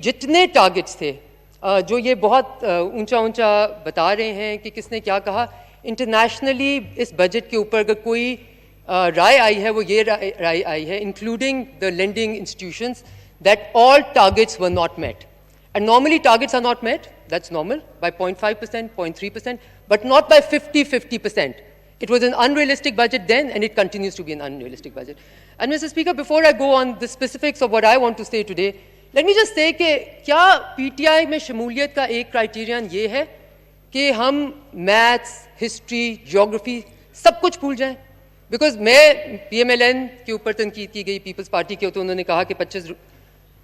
जितने टारगेट्स थे जो ये बहुत ऊंचा ऊंचा बता रहे हैं कि किसने क्या कहा, इंटरनेशनली इस बजट के ऊपर अगर कोई राय आई है वो ये राय आई है, including the lending institutions, that all targets were not met. And normally targets are not met, that's normal, by 0.5%, 0.3%, but not by 50%. It was an unrealistic budget then, and it continues to be an unrealistic budget. And Mr. Speaker, before I go on the specifics of what I want to say today, let me just say कि क्या PTI में शमूलियत का एक criterion ये है कि हम मैथ्स, हिस्ट्री, ज्योग्राफी सब कुछ भूल जाएं? बिकॉज मैं PMLN के ऊपर तनकीद की गई पीपल्स पार्टी के, तो उन्होंने कहा कि 25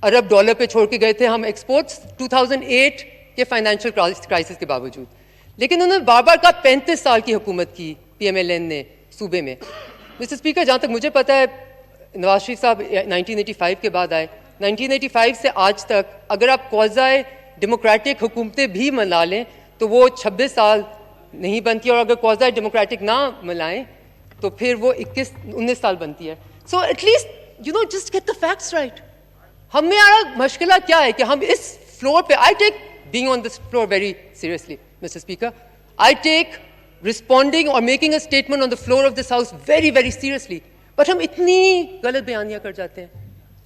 अरब डॉलर पे छोड़ के गए थे हम एक्सपोर्ट्स 2008 के फाइनेंशियल क्राइसिस के बावजूद, लेकिन उन्होंने बार बार कहा 35 साल की हुकूमत की PMLN ने सूबे में. मिस्टर स्पीकर, जहाँ तक मुझे पता है नवाज शरीफ साहब 1985 के बाद आए, 1985 से आज तक अगर आप कौज़ाए डेमोक्रेटिक हुकूमतें भी मना लें तो वो 26 साल नहीं बनती, और अगर कौज़ाए डेमोक्रेटिक ना मनाएं तो फिर वो 19 साल बनती है. So at least just get the facts right. हमारा मुश्किल क्या है कि हम इस फ्लोर पे, I take being on this floor very seriously Mister speaker, I take responding और making a statement on the floor of this house very very seriously, but हम इतनी गलत बयानियां कर जाते हैं.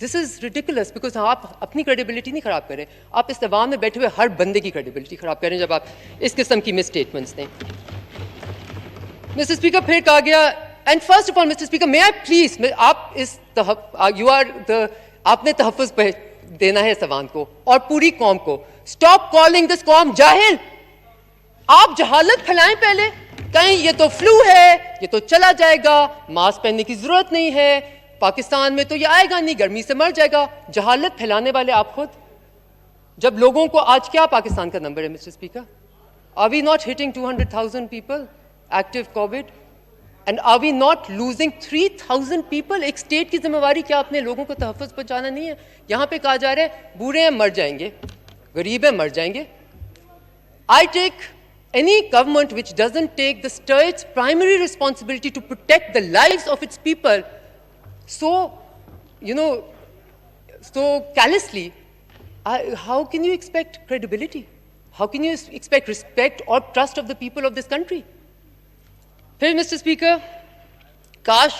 दिस इज रिडिकुलस, बिकॉज आप अपनी क्रेडिबिलिटी नहीं खराब करें, आप इस दबाव में बैठे हुए हर बंदे की क्रेडिबिलिटी खराब करें जब आप इस किस्म की मिस स्टेटमेंट्स दें. मिस्टर स्पीकर, फिर कहा गया, and first of all mister speaker, may I please, आप इस यू आर द, आपने तहफ़्फ़ुज़ पे देना है सवान को और पूरी कौम को. स्टॉप कॉलिंग दिस कौम जाहिल. आप जहालत फैलाएं पहले, कहीं ये तो फ्लू है, ये तो चला जाएगा, मास्क पहनने की जरूरत नहीं है, पाकिस्तान में तो ये आएगा नहीं, गर्मी से मर जाएगा. जहालत फैलाने वाले आप खुद. जब लोगों को, आज क्या पाकिस्तान का नंबर है mister speaker? Are we not hitting 200,000 people active covid? And are we not losing 3,000 people? एक स्टेट की जिम्मेवारी क्या अपने लोगों को तहफ़्फ़ुज़ पहुंचाना नहीं है? यहाँ पे कहा जा रहा है बूढ़े हैं मर जाएंगे, गरीब हैं मर जाएंगे. I take any government which doesn't take the state's primary responsibility to protect the lives of its people so callously, how can you expect credibility? How can you expect respect or trust of the people of this country? फिर mister speaker, काश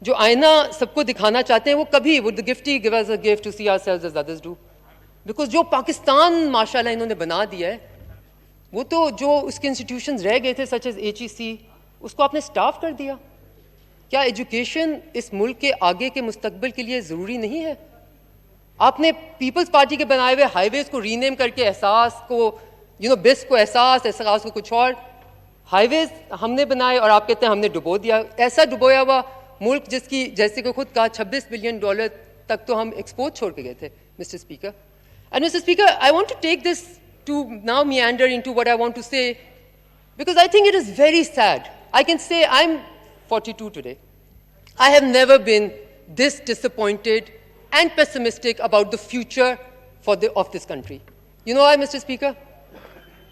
जो आईना सबको दिखाना चाहते हैं वो कभी would the giftee give us a gift to see ourselves as others do? Because जो पाकिस्तान माशाल्लाह इन्होंने बना दिया है, वो तो जो उसके इंस्टीट्यूशंस रह गए थे सच एज HEC, उसको आपने स्टाफ कर दिया. क्या एजुकेशन इस मुल्क के आगे के मुस्तकबिल के लिए ज़रूरी नहीं है? आपने पीपल्स पार्टी के बनाए हुए हाईवेज को रीनेम करके एहसास को, बिस को एहसास को कुछ और हाईवेज हमने बनाए, और आप कहते हैं हमने डुबो दिया. ऐसा डुबोया हुआ मुल्क जिसकी, जैसे कि खुद कहा, 26 बिलियन डॉलर तक तो हम एक्सपोर्ट छोड़ के गए थे mister speaker. And mister speaker, I want to take this to now meander into what I want to say, because I think it is very sad. I can say I'm 42 today. I have never been this disappointed and pessimistic about the future of this country. You know why, Mr. Speaker?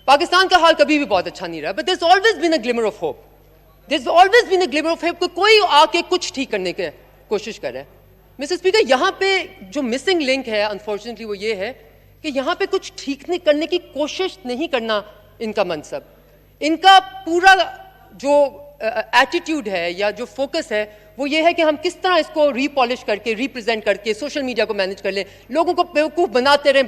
Pakistan का हाल कभी भी बहुत अच्छा नहीं रहा, but there's always been a glimmer of hope. There's always been a glimmer of hope कि कोई आके कुछ ठीक करने की कोशिश कर रहा है. मिस्टर स्पीकर, यहाँ पे जो मिसिंग लिंक है अनफॉर्चुनेटली वो ये है कि यहाँ पे कुछ ठीक नहीं करने की कोशिश नहीं करना इनका मनसब. इनका पूरा जो एटीट्यूड है या जो फोकस है वो ये है कि हम किस तरह इसको रीपॉलिश करके, रिप्रेजेंट करके, सोशल मीडिया को मैनेज कर लें, लोगों को बेवकूफ़ बनाते रहें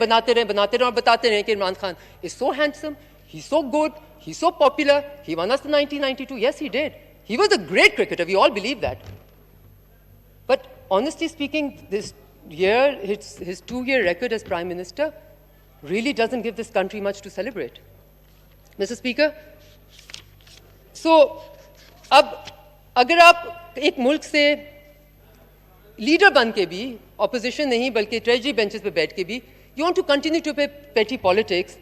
और बताते रहें कि Imran Khan is so handsome, he's so good, he's so popular, he won us in 1992. Yes, he did. He was a great cricketer, we all believe that. But honestly speaking, this year, his 2-year record as Prime Minister really doesn't give this country much to celebrate. Mr. Speaker, so, अब अगर आप एक मुल्क से leader बन के भी, opposition नहीं बल्कि ट्रेजरी बेंचेस पे बैठ के भी, you want to continue to play petty politics,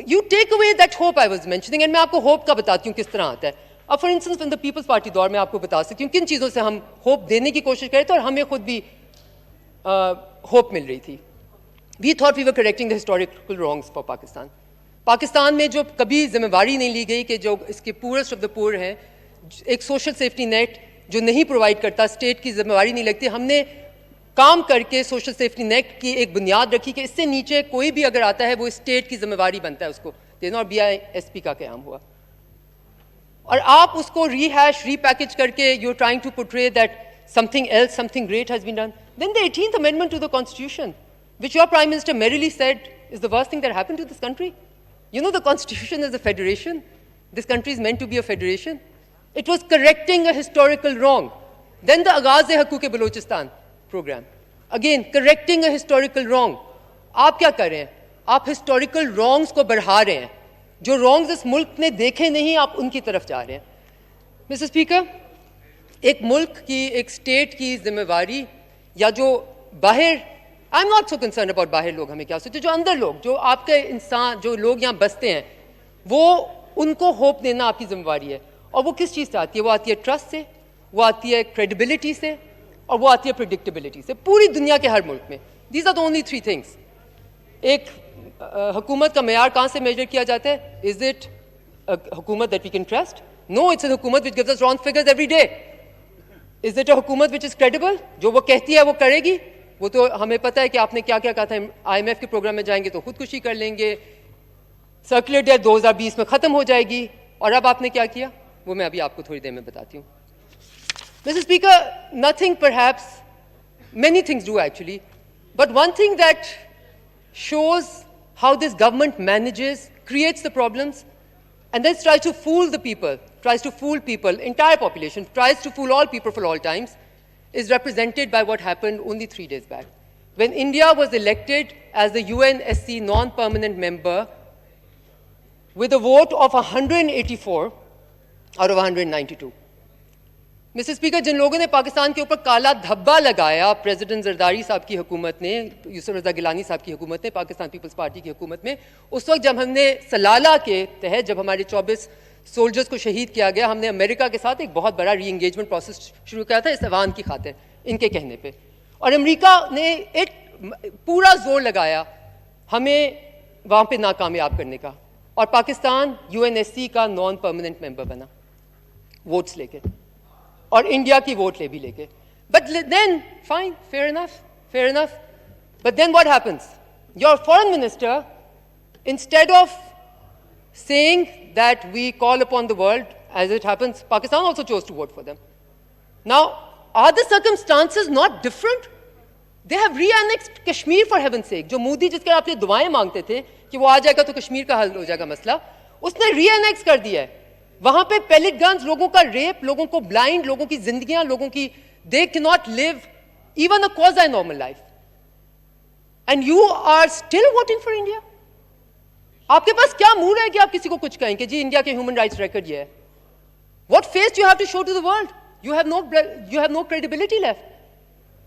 you take away that hope I was mentioning. and मैं आपको होप का बताती हूँ किस तरह आता है. अब for instance in the People's Party दौर में आपको बता सकती हूँ किन चीज़ों से हम होप देने की कोशिश करे थे और हमें खुद भी होप मिल रही थी. We thought we were correcting the historical wrongs for Pakistan. Pakistan में जो कभी जिम्मेवारी नहीं ली गई कि जो इसके पूरेस्ट ऑफ द पुअर हैं, एक सोशल सेफ्टी नेट जो नहीं प्रोवाइड करता, स्टेट की जिम्मेवारी नहीं लगती. हमने काम करके सोशल सेफ्टी नेट की एक बुनियाद रखी कि इससे नीचे कोई भी अगर आता है वो स्टेट की जिम्मेवारी बनता है उसको, दे नॉट BISP का क्याम हुआ। और आप उसको रीहैश रीपैकेज करके you are trying to portray that something else, something great has been done. Then the 18th Amendment to the Constitution, which your Prime Minister merrily said is the worst thing that happened to this country. You know, the Constitution is a federation. This country is meant to be a federation. It was correcting a historical wrong. Then the Agaz-e-Haquq-e-Balochistan program. Again, correcting a historical wrong. आप क्या कर रहे हैं? आप historical wrongs को बढ़ा रहे हैं। जो wrongs इस मुल्क ने देखे नहीं, आप उनकी तरफ जा रहे हैं। Mr. Speaker, एक मुल्क की, एक स्टेट की जिम्मेवारी या जो बाहर, I am not so concern about बाहर लोग हमें क्या सोचते, जो अंदर लोग, जो आपके इंसान, जो लोग यहाँ बसते हैं, वो उनको होप देना आपकी जिम्मेवारी है। और वो किस चीज़ से आती है? वो आती है ट्रस्ट से, वो आती है क्रेडिबिलिटी से, और वो आती है प्रिडिक्टेबिलिटी से। पूरी दुनिया के हर मुल्क में these are the only 3 things. एक हुकूमत का मेयार कहाँ से मेजर किया जाता है? इज इट हुकूमत that we can trust? No, it's a हुकूमत which gives us wrong figures every day. Is it a हुकूमत विच इज क्रेडिबल? जो वो कहती है वो करेगी? वो तो हमें पता है कि आपने क्या क्या कहा था। IMF के प्रोग्राम में जाएंगे तो खुदकुशी कर लेंगे, सर्कुलर डेट 2020 में ख़त्म हो जाएगी, और अब आपने क्या किया वो मैं अभी आपको थोड़ी देर में बताती हूँ। Mr. Speaker, nothing perhaps, many things do actually, but one thing that shows how this government manages, creates the problems, and then tries to fool the people, entire population, tries to fool all people for all times, is represented by what happened only 3 days back. When India was elected as the UNSC non-permanent member with a vote of 184 out of 192. Mister speaker, जिन लोगों ने पाकिस्तान के ऊपर काला धब्बा लगाया, president Zardari साहब की हुकूमत ने, यूसुफ रज़ा गिलानी साहब की हुकूमत ने, पाकिस्तान पीपल्स पार्टी की हुकूमत में, उस वक्त जब हमने सलाला के तहत, जब हमारे 24 सोल्जर्स को शहीद किया गया, हमने अमेरिका के साथ एक बहुत बड़ा री एंगेजमेंट प्रोसेस शुरू किया था इस अवान की खातिर, इनके कहने पे। और अमेरिका ने एक पूरा जोर लगाया हमें वहाँ पे नाकामयाब करने का, और पाकिस्तान UNSC का नॉन परमानेंट मेंबर बना, वोट्स लेके, और इंडिया की वोट ले भी लेके। But then fine, fair enough, but then what happens? Your foreign minister, instead of saying that we call upon the world, as it happens, Pakistan also chose to vote for them. Now, are the circumstances not different? They have re-annexed Kashmir, for heaven's sake. जो मोदी जिसके आप दुआएं मांगते थे कि वो आ जाएगा तो कश्मीर का हल हो जाएगा मसला, उसने re-annex कर दिया है। वहां पे pellet guns, लोगों का रेप, लोगों को ब्लाइंड, लोगों की जिंदगियां, लोगों की, they cannot live even a quasi-normal life. And you are still voting for India? आपके पास क्या मुंह है कि आप किसी को कुछ कहें कि जी इंडिया के ह्यूमन राइट्स रिकॉर्ड ये है? What face do you have to show to the world? You have no credibility left.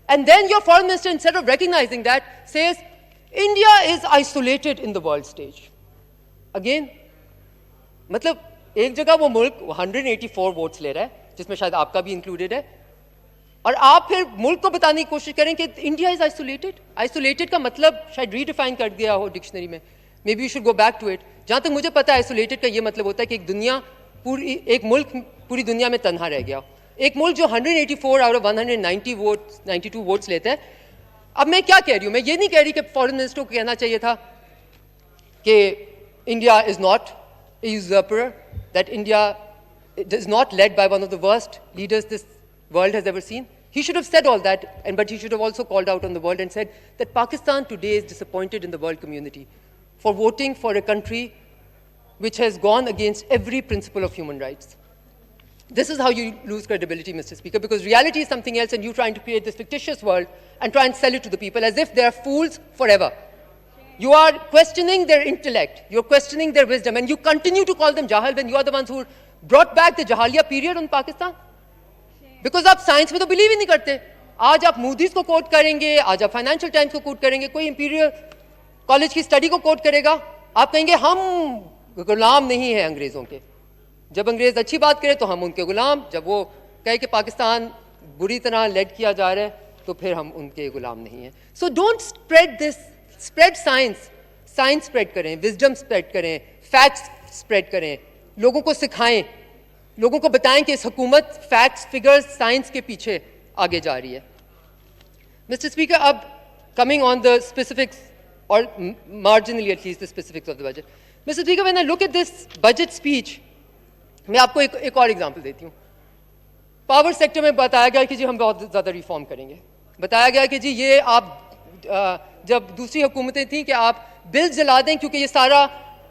And then your foreign minister, instead of recognizing that, says India is isolated in the world stage. Again, मतलब एक जगह वो मुल्क 184 votes ले रहा है, जिसमें शायद आपका भी इंक्लूडेड है, और आप फिर मुल्क को बताने की कोशिश करें कि इंडिया इज आइसोलेटेड। आइसोलेटेड का मतलब शायद रीडिफाइन कर दिया हो डिक्शनरी में, maybe you should go back to it. जहाँ तक मुझे पता है, आइसोलेटेड का ये मतलब होता है कि एक मुल्क पूरी दुनिया में तन्हा रह गया। एक मुल्क जो 184 आउट ऑफ 192 वोट्स लेता है। अब मैं क्या कह रही हूँ? मैं ये नहीं कह रही कि फॉरेन मिनिस्टर को कहना चाहिए था कि India is not a usurper, that India is not led by one of the worst leaders this world has ever seen. He should have said all that, but he should have also called out on the world and said that Pakistan today is disappointed in the world community for voting for a country which has gone against every principle of human rights. This is how you lose credibility, Mr. Speaker, because reality is something else, and you're trying to create this fictitious world and try and sell it to the people as if they are fools forever. You are questioning their intellect, you're questioning their wisdom, and you continue to call them jahil when you are the ones who brought back the Jahiliya period in Pakistan. Because आप science में तो believe ही नहीं करते। आज आप Moody's को coat करेंगे, आज आप फाइनेंशियल टाइम्स को कोट करेंगे, कोई इंपीरियल कॉलेज की स्टडी को कोट करेगा, आप कहेंगे हम गुलाम नहीं हैं अंग्रेज़ों के। जब अंग्रेज़ अच्छी बात करें तो हम उनके गुलाम, जब वो कहे कि पाकिस्तान बुरी तरह लेड किया जा रहा है तो फिर हम उनके गुलाम नहीं हैं। So don't spread this, spread science spread करें, विजडम स्प्रेड करें, फैक्ट्स स्प्रेड करें, लोगों को सिखाएं, लोगों को बताएं कि इस हुकूमत फैक्ट्स, फिगर्स, साइंस के पीछे आगे जा रही है। Mr. Speaker, अब coming on the specifics, or marginally at least the specifics of the budget. Mr. Speaker, when I look at this budget speech, मैं आपको एक और एग्जाम्पल देती हूँ. पावर सेक्टर में बताया गया कि जी हम बहुत ज़्यादा रिफॉर्म करेंगे. बताया गया कि जी ये आप जब दूसरी हुकूमतें थीं कि आप बिल जला दें क्योंकि ये सारा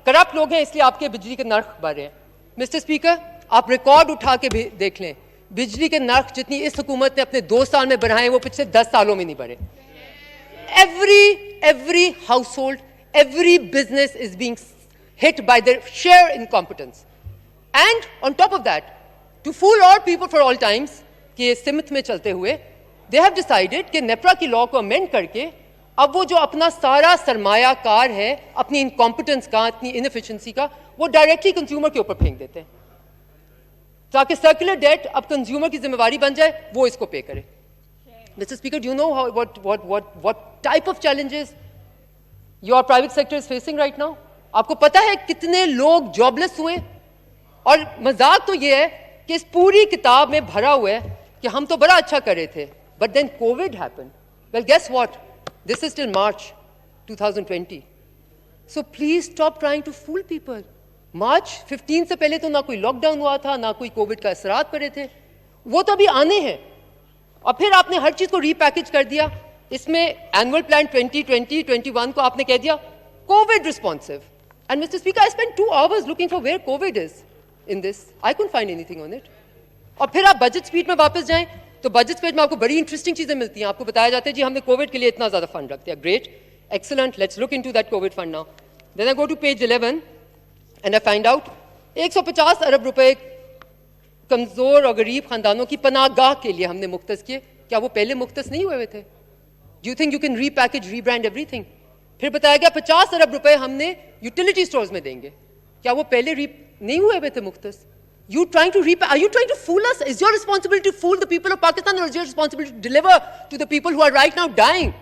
करप्ट लोग हैं इसलिए आपके बिजली के नर्ख बढ़ रहे हैं. मिस्टर स्पीकर, आप रिकॉर्ड उठा के देख लें, बिजली के नर्ख जितनी इस हुकूमत ने अपने 2 साल में बढ़ाए वो पिछले 10 सालों में नहीं बढ़े. Every household, every business is being hit by their sheer incompetence. And on top of that, to fool all people for all times, कि सिमत में चलते हुए, they have decided कि नेपरा की लॉ को अमेंड करके अब वो जो अपना सारा सरमायाकार है, अपनी इनकॉम्पिटेंस का, अपनी इनएफिशिएंसी का, वो डायरेक्टली कंज्यूमर के ऊपर फेंक देते हैं ताकि सर्कुलर डेट अब कंज्यूमर की जिम्मेवारी बन जाए, वो इसको पे करे. Mr. Speaker, do you know what type of challenges your private sector is facing right now? आपको पता है कितने लोग जॉबलेस हुए? और मजाक तो ये है कि इस पूरी किताब में भरा हुआ है कि हम तो बड़ा अच्छा कर रहे थे, but then COVID happened. Well, guess what? This is till March 2020. So please stop trying to fool people. March 15 से पहले तो ना कोई लॉकडाउन हुआ था, ना कोई कोविड का असरात पड़े थे. वो तो अभी आने हैं. और फिर आपने हर चीज को रीपैकेज कर दिया. इसमें एनुअल प्लान 2020-21 को आपने कह दिया Covid responsive. And mister speaker, I spend 2 hours looking for where COVID is in this. I couldn't find anything on it. और फिर आप बजट स्पीच में वापस जाएं तो बजट स्पीच में आपको बड़ी इंटरेस्टिंग चीजें मिलती हैं. आपको बताया जाता है जी हमने कोविड के लिए इतना ज्यादा फंड रख दिया. Great, excellent, let's look into that covid fund now. Then I go to page 11 and I find out 150 अरब रुपए कमजोर और गरीब खानदानों की पनाहगाह के लिए हमने मुख्तस किए. क्या वो पहले मुख्तस नहीं हुए थे? You think you can repackage, rebrand everything? फिर बताया गया 50 अरब रुपए हमने यूटिलिटी स्टोर्स में देंगे. क्या वो पहले नहीं हुए थे मुख्तस? You trying to are you trying to fool us? Is your responsibility to fool the people of Pakistan, or is your responsibility to deliver to the people who are right now dying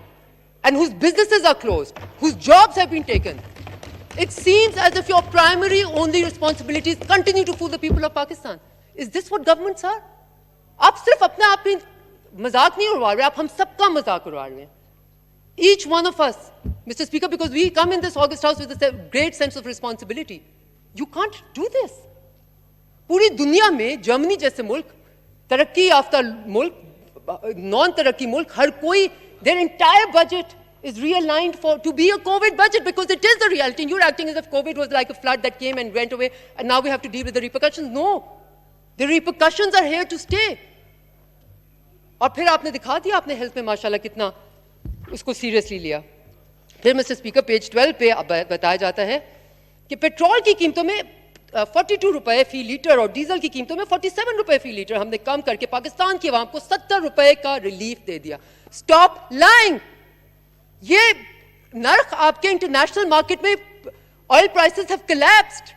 and whose businesses are closed, whose jobs have been taken? It seems as if your primary only responsibility is continue to fool the people of Pakistan. Is this what governments are? आप सिर्फ अपने आप में मजाक नहीं उड़वा रहे, आप हम सबका मजाक उड़वा रहे हैं. Each one of us, Mr. Speaker, because we come in this August House with a great sense of responsibility. You can't do this. पूरी दुनिया में जर्मनी जैसे मुल्क, तरक्की याफ्ता मुल्क, नॉन तरक्की मुल्क, हर कोई, their entire budget is realigned to be a COVID budget because it is the reality. And you're acting as if COVID was like a flood that came and went away and now we have to deal with the repercussions. No, the repercussions are here to stay. और फिर आपने दिखा दिया आपने health में माशाल्लाह कितना उसको सीरियसली लिया. फिर मिस्टर स्पीकर पेज 12 पे बताया जाता है कि पेट्रोल की कीमतों में 42 रुपए फी लीटर और डीजल की कीमतों में 47 रुपए फी लीटर हमने कम करके पाकिस्तान की आवाम को 70 रुपए का रिलीफ दे दिया. Stop lying. ये नर्ख आपके इंटरनेशनल मार्केट में ऑयल प्राइसेस हैव कोलैप्स्ड.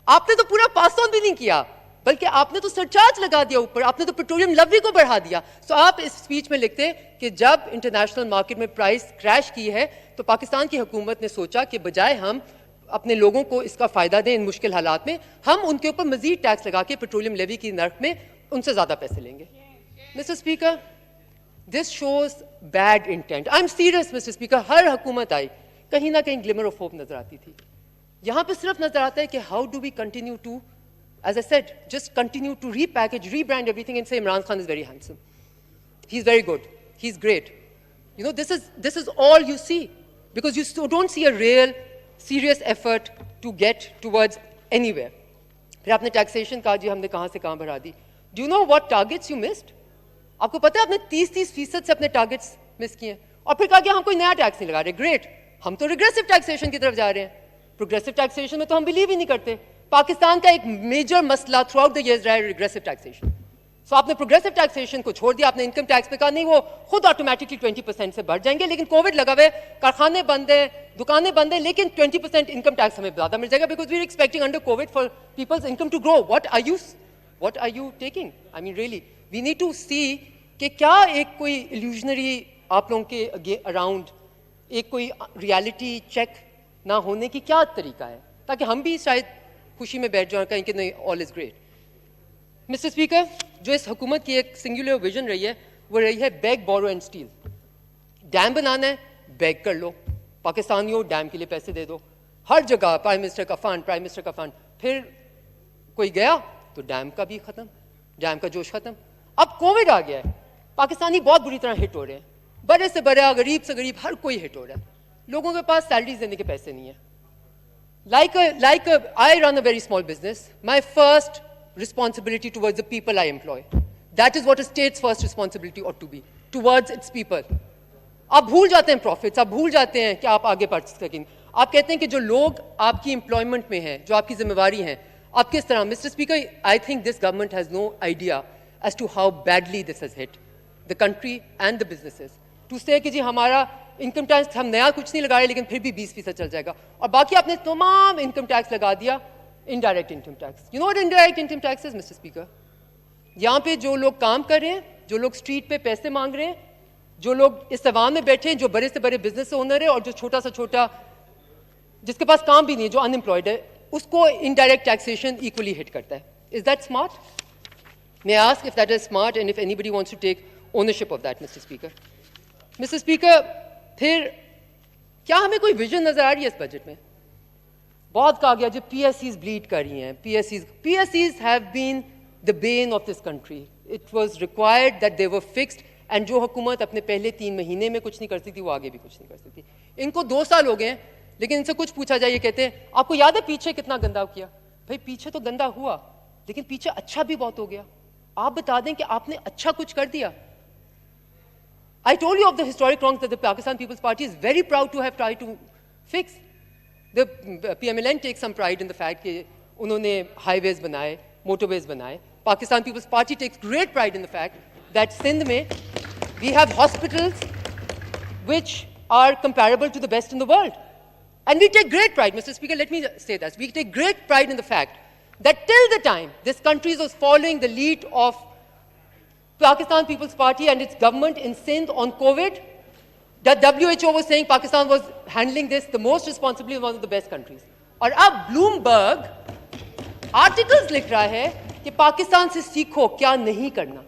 आपने तो पूरा पास ऑन भी नहीं किया, बल्कि आपने तो सरचार्ज लगा दिया ऊपर, आपने तो पेट्रोलियम लवी को बढ़ा दिया. सो आप इस स्पीच में लिखते हैं कि जब इंटरनेशनल मार्केट में प्राइस क्रैश की है तो पाकिस्तान की हुकूमत ने सोचा कि बजाय हम अपने लोगों को इसका फायदा दें इन मुश्किल हालात में, हम उनके ऊपर मजीद टैक्स लगा के पेट्रोलियम लेवी की नर्ख में उनसे ज्यादा पैसे लेंगे. Mister Speaker, this shows bad intent. I am serious Mister Speaker. हर हुकूमत आई कहीं ना कहीं ग्लिमर ऑफ होप नजर आती थी. यहां पे सिर्फ नजर आता है कि how do we continue to, as I said, just continue to repackage, rebrand everything and say Imran Khan is very handsome, he's very good, he's great. You know, this is all you see because you don't see a real serious effort to get towards anywhere. फिर आपने taxation कहा जी हमने कहां से कहां बढ़ा दी. Do you know what targets you missed? आपको पता है आपने 30% से अपने टारगेट्स मिस किए और फिर कहा कि हम कोई नया टैक्स नहीं लगा रहे. ग्रेट, हम तो रिग्रेसिव टैक्सेशन की तरफ जा रहे हैं. प्रोग्रेसिव टैक्सेशन में तो हम बिलीव ही नहीं करते. पाकिस्तान का एक मेजर मसला थ्रू आउट द इयर्स रहा है रिग्रेसिव टैक्सेशन. सो आपने प्रोग्रेसिव टैक्सेशन को छोड़ दिया. आपने इनकम टैक्स पे कहा नहीं वो खुद ऑटोमेटिकली 20% से बढ़ जाएंगे, लेकिन कोविड लगा हुआ है, कारखाने बंद है, दुकानें बंद है, लेकिन 20% इनकम टैक्स हमें ज्यादा मिल जाएगा because we are expecting under COVID for people's income to grow. What are you taking? I mean really we need to see कि क्या एक कोई इल्यूजनरी आप लोगों के अराउंड एक कोई रियलिटी चेक ना होने की क्या तरीका है ताकि हम भी शायद खुशी में बैठ जाए कहीं कि नहीं all is great. Mister speaker, जो इस हुकूमत की एक सिंगुलर विजन रही है वो रही है beg, borrow and steal. Dam बनाना है, बेग कर लो, पाकिस्तानियों डैम के लिए पैसे दे दो, हर जगह प्राइम मिनिस्टर का फंड, प्राइम मिनिस्टर का फंड। फिर कोई गया तो डैम का भी खत्म, डैम का जोश खत्म। अब कोविड आ गया है, पाकिस्तानी बहुत बुरी तरह हिट हो रहे हैं, बड़े से बड़ा, गरीब से गरीब, हर कोई हिट हो रहा है। लोगों के पास सैलरीज देने के पैसे नहीं है। I run a very small business. My first responsibility towards the people I employ. That is what a state's first responsibility ought to be, towards its people. आप भूल जाते हैं प्रॉफिट्स, आप भूल जाते हैं कि आप आगे बढ़ सकेंगे। आप कहते हैं कि जो लोग आपकी एम्प्लॉयमेंट में हैं, जो आपकी जिम्मेवारी हैं, आप किस तरह। Mister speaker, I think this government has no idea as to how badly this has hit the country and the businesses. To say कि जी हमारा इनकम टैक्स हम नया कुछ नहीं लगा रहे, लेकिन फिर भी 20% चल जाएगा, और बाकी आपने तमाम इनकम टैक्स लगा दिया indirect income tax. You know what indirect income tax is, mister speaker? यहाँ पे जो लोग काम कर रहे हैं, जो लोग स्ट्रीट पे पैसे मांग रहे हैं, जो लोग इस सवाल में बैठे हैं, जो बड़े से बड़े बिजनेस ओनर है, और जो छोटा सा छोटा जिसके पास काम भी नहीं है, जो अनएम्प्लॉयड है, उसको इनडायरेक्ट टैक्सेशन इक्वली हिट करता है। Is that smart? May I ask if that is smart and if anybody wants to take ownership of that, mister speaker? Mister speaker, फिर क्या हमें कोई विजन नजर आ रही है इस बजट में? बहुत कहा गया जो PSEs ब्लीड कर रही हैं, PSEs have been the bane of this country. It was required that they were fixed, and जो हुकूमत अपने पहले 3 महीने में कुछ नहीं कर सकती, वो आगे भी कुछ नहीं कर सकती। इनको 2 साल हो गए हैं, लेकिन इनसे कुछ पूछा जाए, ये कहते हैं आपको याद है पीछे कितना गंदा किया? भाई पीछे तो गंदा हुआ, लेकिन पीछे अच्छा भी बहुत हो गया। आप बता दें कि आपने अच्छा कुछ कर दिया। I told you of the historic wrongs that the Pakistan People's Party is very proud to have tried to fix. The PMLN takes some pride in the fact कि उन्होंने highways बनाए, motorways बनाए. Pakistan People's Party takes great pride in the fact that Sindh में we have hospitals which are comparable to the best in the world. And we take great pride, Mr. Speaker, let me say that. We take great pride in the fact that till the time this country was following the lead of Pakistan People's Party and its government in Sindh on COVID, the WHO was saying Pakistan was handling this the most responsibly, one of the best countries. और अब Bloomberg articles लिख रहा है कि पाकिस्तान से सीखो क्या नहीं करना.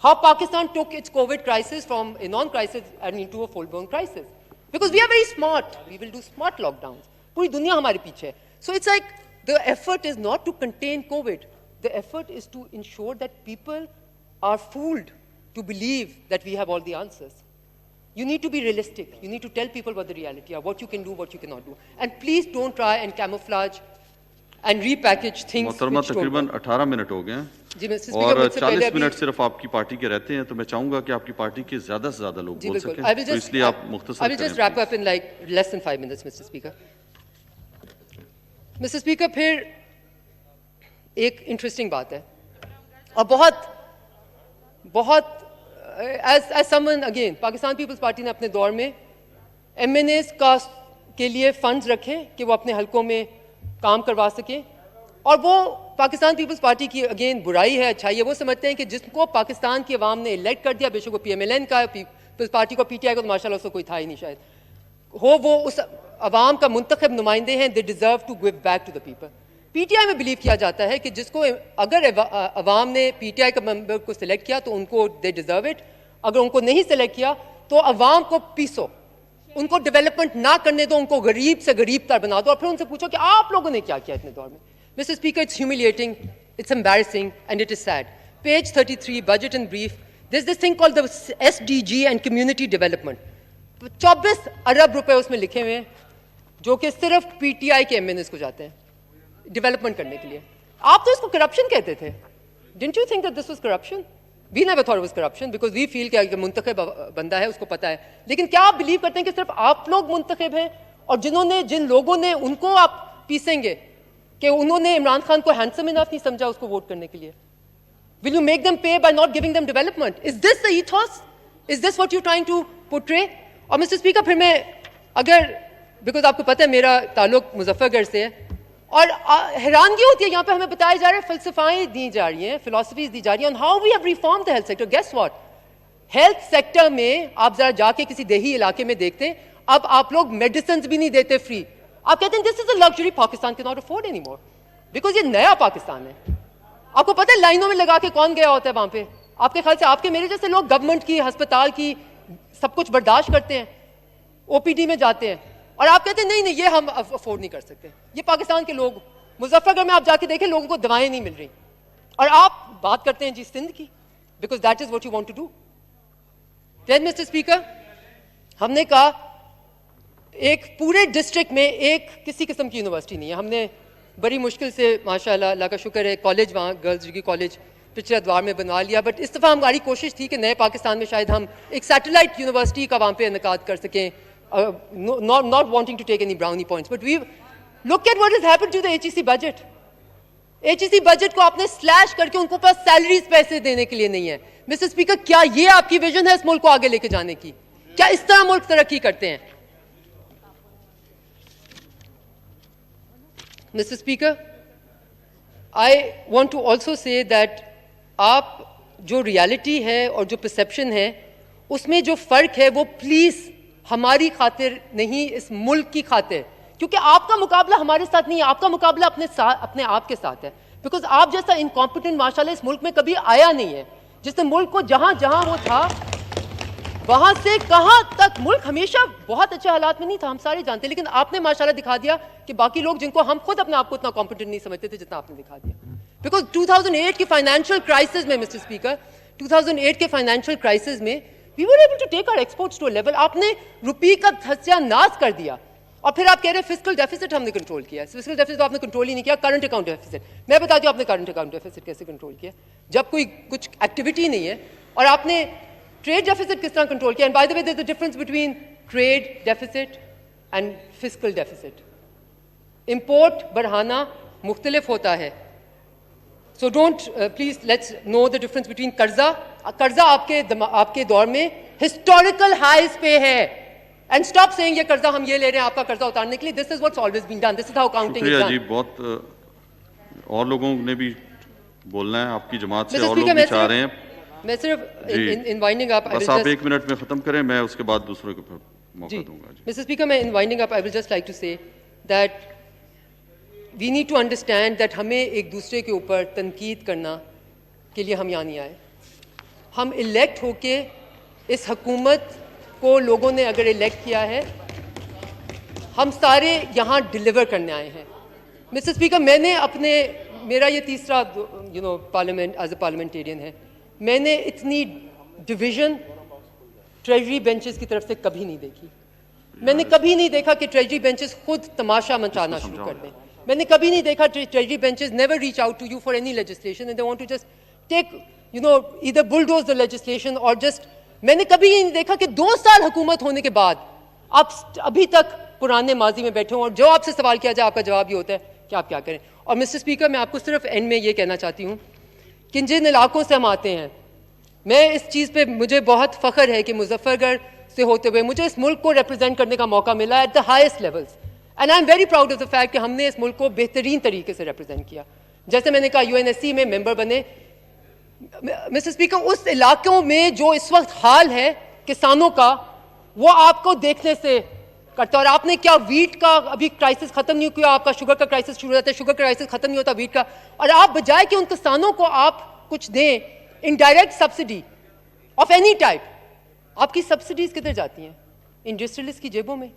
How Pakistan took its COVID crisis from a non-crisis and into a full-blown crisis. Because we are very smart. We will do smart lockdowns. पूरी दुनिया हमारे पीछे है. So it's like the effort is not to contain COVID. The effort is to ensure that people are fooled to believe that we have all the answers. You need to be realistic. You need to tell people what the reality are, what you can do, what you cannot do. And please don't try and camouflage and repackage things. मोहतरमा तकरीबन 18 minute हो गए हैं जी mister speaker, और 40 minute सिर्फ आपकी party के रहते हैं, तो मैं चाहूंगा कि आपकी पार्टी के ज्यादा से ज्यादा लोग बोल सकें, तो इसलिए आप मुख्तसर I will just wrap up in like less than 5 minutes, Mr. Speaker. Mr. Speaker, फिर एक इंटरेस्टिंग बात है और बहुत as someone again, Pakistan People's Party ने अपने दौर में MNAs का के लिए फंड्स रखे कि वो अपने हलकों में काम करवा सकें, और वो पाकिस्तान पीपल्स पार्टी की अगेन बुराई है, अच्छाई है। वो समझते हैं कि जिसको पाकिस्तान की अवाम ने इलेक्ट कर दिया, बेशक वो PMLN का, पीपल्स पार्टी को, PTI को, तो माशाल्लाह उसको कोई था ही नहीं शायद हो, वो उस अवाम का मुंतखब नुमाइंदे हैं। They deserve to give back to the people. PTI में बिलीव किया जाता है कि जिसको अगर अवाम ने PTI का मेंबर को सिलेक्ट किया तो उनको दे डिजर्व इट, अगर उनको नहीं सिलेक्ट किया तो अवाम को पीसो, उनको डेवलपमेंट ना करने दो, उनको गरीब से गरीब तर बना दो, और फिर उनसे पूछो कि आप लोगों ने क्या किया इतने दौर में। Mr. Speaker, it's humiliating, it's embarrassing, and it is sad. Page 33, budget in brief, there's this thing called the SDG and community development. 24 अरब रुपए उसमें लिखे हुए हैं जो कि सिर्फ PTI के MNAs को जाते हैं डेवलपमेंट करने के लिए। आप तो इसको करप्शन कहते थे। Didn't you think that this was corruption? We never thought it was corruption because we feel कि मुंतखब बंदा है, उसको पता है। लेकिन क्या आप बिलीव करते हैं कि सिर्फ आप लोग मुंतखब हैं और जिन लोगों ने उनको आप पीसेंगे कि उन्होंने इमरान खान को हैंडसम इनफ नहीं समझा उसको वोट करने के लिए? Will you make them pay by not giving them development? Is this the ethos? Is this what you're trying to portray? और मिस्टर स्पीकर, फिर मैं अगर बिकॉज आपको पता है मेरा ताल्लुक मुजफ्फरगढ़ से है, और हैरानगी होती है यहाँ पे हमें बताया जा रहा है, फलसफाएं दी जा रही हैं, फिलोसफीज दी जा रही हैं on how we have reform the health sector. Guess what, health sector में आप जरा जाके किसी देही इलाके में देखते हैं, अब आप लोग मेडिसिन भी नहीं देते फ्री। आप कहते हैं this is a luxury Pakistan can not afford any more, because ये नया पाकिस्तान है। आपको पता है लाइनों में लगा के कौन गया होता है वहां पे? आपके ख्याल से आपके मेरे जैसे लोग गवर्नमेंट की, अस्पताल की सब कुछ बर्दाश्त करते हैं, ओपीडी में जाते हैं, और आप कहते हैं नहीं नहीं ये हम अफोर्ड नहीं कर सकते। ये पाकिस्तान के लोग, मुजफ्फरगढ़ में आप जाके देखें लोगों को दवाएं नहीं मिल रही, और आप बात करते हैं जी सिंध की, because that is what you want to do. Then mister speaker, हमने कहा एक पूरे डिस्ट्रिक्ट में एक किसी किस्म की यूनिवर्सिटी नहीं है। हमने बड़ी मुश्किल से माशाल्लाह अल्लाह का शुक्र है कॉलेज वहाँ गर्ल्स डिग्री कॉलेज पिछले द्वार में बनवा लिया, बट इस दफ़ा हमारी कोशिश थी कि नए पाकिस्तान में शायद हम एक सैटेलाइट यूनिवर्सिटी का वहाँ पे इनकाद कर सकें, not wanting to take any brownie points, but we look at what has happened to the HEC budget. HEC budget को आपने स्लैश करके उनको पास सैलरीज पैसे देने के लिए नहीं है। मिस्टर स्पीकर, क्या ये आपकी विजन है इस मुल्क को आगे लेके जाने की? क्या इस तरह मुल्क तरक्की करते हैं? Mister speaker, I want to also say that आप जो रियलिटी है और जो परसेप्शन है उसमें जो फर्क है वो प्लीज हमारी खातिर नहीं, इस मुल्क की खातिर, क्योंकि आपका मुकाबला हमारे साथ नहीं है, आपका मुकाबला अपने आप के साथ है। बिकॉज आप जैसा इनकॉम्पिटेंट माशाल्लाह इस मुल्क में कभी आया नहीं है, जिससे मुल्क को जहां जहां वो था वहां से कहां तक मुल्क हमेशा बहुत अच्छे हालात में नहीं था, हम सारे जानते हैं, लेकिन आपने माशाल्लाह दिखा दिया कि बाकी लोग जिनको हम खुद अपने आप को इतना कॉम्पिटेंट नहीं समझते थे जितना आपने दिखा दिया। बिकॉज 2008 के फाइनेंशियल क्राइसिस में मिस्टर स्पीकर, 2008 के फाइनेंशियल क्राइसिस में we were able to take our exports to a level, आपने रुपये का सत्यानाश कर दिया, और फिर आप कह रहे हैं फिस्कल डेफिसिट हमने कंट्रोल किया। फिस्कल डेफिसिट तो आपने कंट्रोल ही नहीं किया। करंट अकाउंट डेफिसिट, मैं बता दूं आपने करंट अकाउंट डेफिसिट कैसे कंट्रोल किया, जब कोई कुछ एक्टिविटी नहीं है। और आपने ट्रेड डेफिसिट किस तरह कंट्रोल किया? And by the way there is a difference between trade deficit and fiscal deficit. Import बढ़ाना मुख्तलिफ होता है, so don't please let's know the difference between कर्जा। कर्जा आपके दौर में हिस्टोरिकल हाईज पे है, एंड स्टॉप सेइंग ये कर्जा हम ये ले रहे हैं आपका कर्जा उतारने के लिए। This is what's always been done, this is how counting is done. जी बहुत और लोगों ने भी बोलना है, आपकी जमात से और लोग भी चाह रहे हैं। मैं सिर्फ इन वाइंडिंग अप, बस आप 1 मिनट में खत्म करें, मैं उसके बाद दूसरों को मौका दूंगा। मिस्टर स्पीकर, मैं in winding up I will just like to say that we need to understand that हमें एक दूसरे के ऊपर तनकीद करना के लिए हम यहाँ नहीं आए। हम इलेक्ट होके इस हुकूमत को लोगों ने अगर इलेक्ट किया है, हम सारे यहाँ डिलीवर करने आए हैं। मिस्टर स्पीकर, मेरा ये तीसरा पार्लियामेंट एज ए पार्लियामेंटेरियन है, मैंने इतनी डिवीजन ट्रेजरी बेंचेस की तरफ से कभी नहीं देखी। मैंने कभी नहीं देखा कि ट्रेजरी बेंचेस खुद तमाशा मचाना शुरू कर दें। मैंने कभी नहीं देखा treasury benches never reach out to you for any legislation and they want to just take either bulldoze the legislation और जस्ट। मैंने कभी ये नहीं देखा कि 2 साल हुकूमत होने के बाद आप अभी तक पुराने माजी में बैठे हो और जो आपसे सवाल किया जाए आपका जवाब ये होता है कि आप क्या करें। और मिस्टर स्पीकर, मैं आपको सिर्फ एंड में ये कहना चाहती हूँ कि जिन इलाकों से हम आते हैं, मैं इस चीज़ पे मुझे बहुत फ़ख्र है कि मुजफ्फरगढ़ से होते हुए मुझे इस मुल्क को रिप्रेजेंट करने का मौका मिला at the highest levels, and I am very proud of the fact कि हमने इस मुल्क को बेहतरीन तरीके से रिप्रेजेंट किया। जैसे मैंने कहा UNSC में मेंबर बने। मिस्टर स्पीकर, उस इलाकों में जो इस वक्त हाल है किसानों का, वो आपको देखने से करता है। और आपने क्या वीट का अभी क्राइसिस खत्म नहीं किया, आपका शुगर का क्राइसिस शुरू हो जाता है, शुगर क्राइसिस खत्म नहीं होता वीट का, और आप बजाय कि उन किसानों को आप कुछ दें indirect subsidy of any type, आपकी सब्सिडीज किधर जाती हैं? इंडस्ट्रियलिस्ट की जेबों में।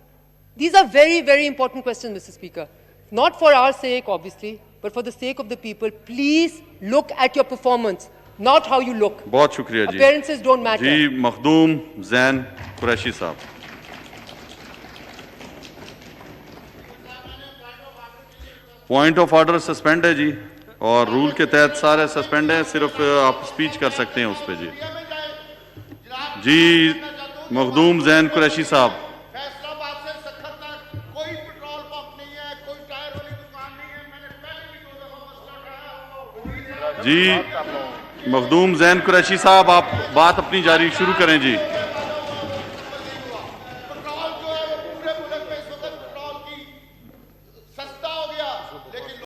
These are very very important question mister speaker, not for our sake obviously but for the sake of the people. Please look at your performance, not how you look. बहुत शुक्रिया जी। Appearances don't matter. जी मखदूम जैन कुरैशी साहब। Point of order suspend है जी, और rule के तहत सारे suspend हैं, सिर्फ आप स्पीच कर सकते हैं उस पर जी। जी मखदूम जैन कुरैशी साहब। जी मखदूम जैन कुरैशी साहब, आप बात अपनी जारी शुरू करें जी।